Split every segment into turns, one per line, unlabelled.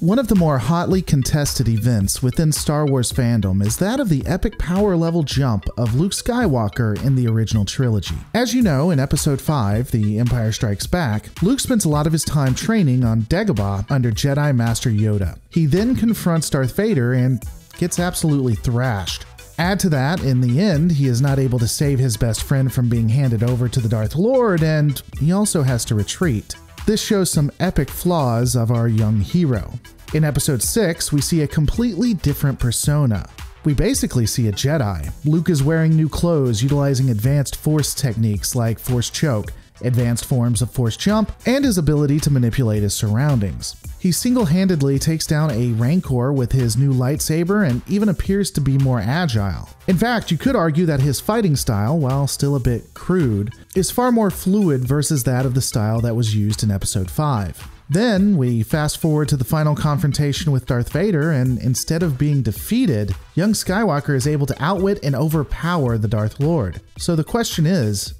One of the more hotly contested events within Star Wars fandom is that of the epic power level jump of Luke Skywalker in the original trilogy. As you know, in Episode 5, The Empire Strikes Back, Luke spends a lot of his time training on Dagobah under Jedi Master Yoda. He then confronts Darth Vader and gets absolutely thrashed. Add to that, in the end, he is not able to save his best friend from being handed over to the Darth Lord, and he also has to retreat. This shows some epic flaws of our young hero. In Episode 6, we see a completely different persona. We basically see a Jedi. Luke is wearing new clothes, utilizing advanced Force techniques like Force Choke, advanced forms of Force Jump, and his ability to manipulate his surroundings. He single-handedly takes down a Rancor with his new lightsaber and even appears to be more agile. In fact, you could argue that his fighting style, while still a bit crude, is far more fluid versus that of the style that was used in Episode 5. Then, we fast forward to the final confrontation with Darth Vader, and instead of being defeated, young Skywalker is able to outwit and overpower the Darth Lord. So the question is,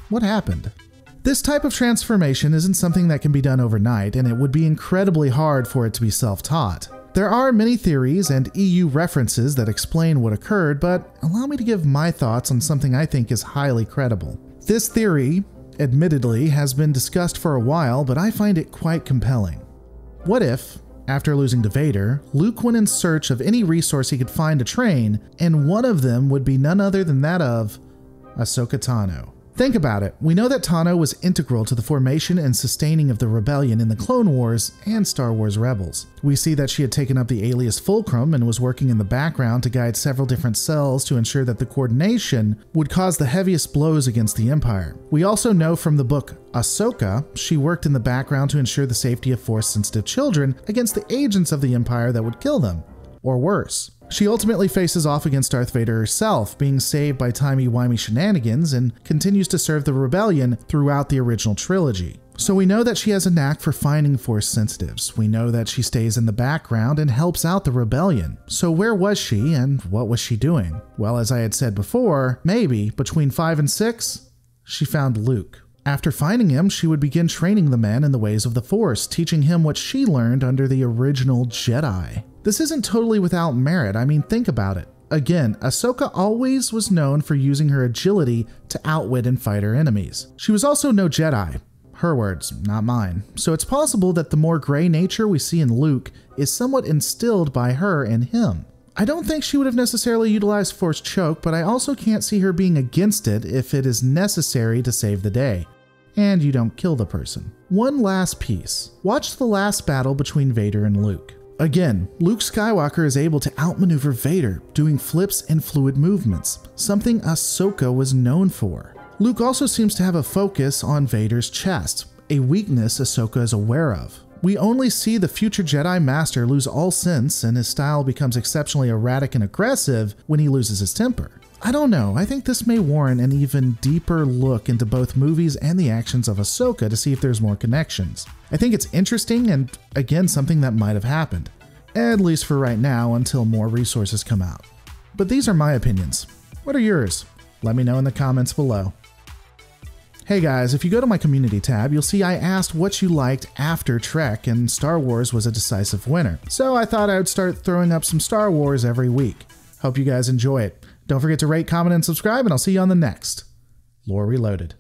what happened? This type of transformation isn't something that can be done overnight, and it would be incredibly hard for it to be self-taught. There are many theories and EU references that explain what occurred, but allow me to give my thoughts on something I think is highly credible. This theory, admittedly, has been discussed for a while, but I find it quite compelling. What if, after losing to Vader, Luke went in search of any resource he could find to train, and one of them would be none other than that of Ahsoka Tano? Think about it. We know that Tano was integral to the formation and sustaining of the rebellion in the Clone Wars and Star Wars Rebels. We see that she had taken up the alias Fulcrum and was working in the background to guide several different cells to ensure that the coordination would cause the heaviest blows against the Empire. We also know from the book Ahsoka, she worked in the background to ensure the safety of Force-sensitive children against the agents of the Empire that would kill them, or worse. She ultimately faces off against Darth Vader herself, being saved by timey-wimey shenanigans, and continues to serve the rebellion throughout the original trilogy. So we know that she has a knack for finding Force sensitives. We know that she stays in the background and helps out the rebellion. So where was she, and what was she doing? Well, as I had said before, maybe between 5 and 6, she found Luke. After finding him, she would begin training the man in the ways of the Force, teaching him what she learned under the original Jedi. This isn't totally without merit. I mean, think about it. Again, Ahsoka always was known for using her agility to outwit and fight her enemies. She was also no Jedi. Her words, not mine. So it's possible that the more gray nature we see in Luke is somewhat instilled by her in him. I don't think she would have necessarily utilized Force Choke, but I also can't see her being against it if it is necessary to save the day. And you don't kill the person. One last piece. Watch the last battle between Vader and Luke. Again, Luke Skywalker is able to outmaneuver Vader, doing flips and fluid movements, something Ahsoka was known for. Luke also seems to have a focus on Vader's chest, a weakness Ahsoka is aware of. We only see the future Jedi Master lose all sense, and his style becomes exceptionally erratic and aggressive when he loses his temper. I don't know, I think this may warrant an even deeper look into both movies and the actions of Ahsoka to see if there's more connections. I think it's interesting and, again, something that might have happened. At least for right now, until more resources come out. But these are my opinions. What are yours? Let me know in the comments below. Hey guys, if you go to my community tab, you'll see I asked what you liked after Trek, and Star Wars was a decisive winner. So I thought I would start throwing up some Star Wars every week. Hope you guys enjoy it. Don't forget to rate, comment, and subscribe, and I'll see you on the next Lore Reloaded.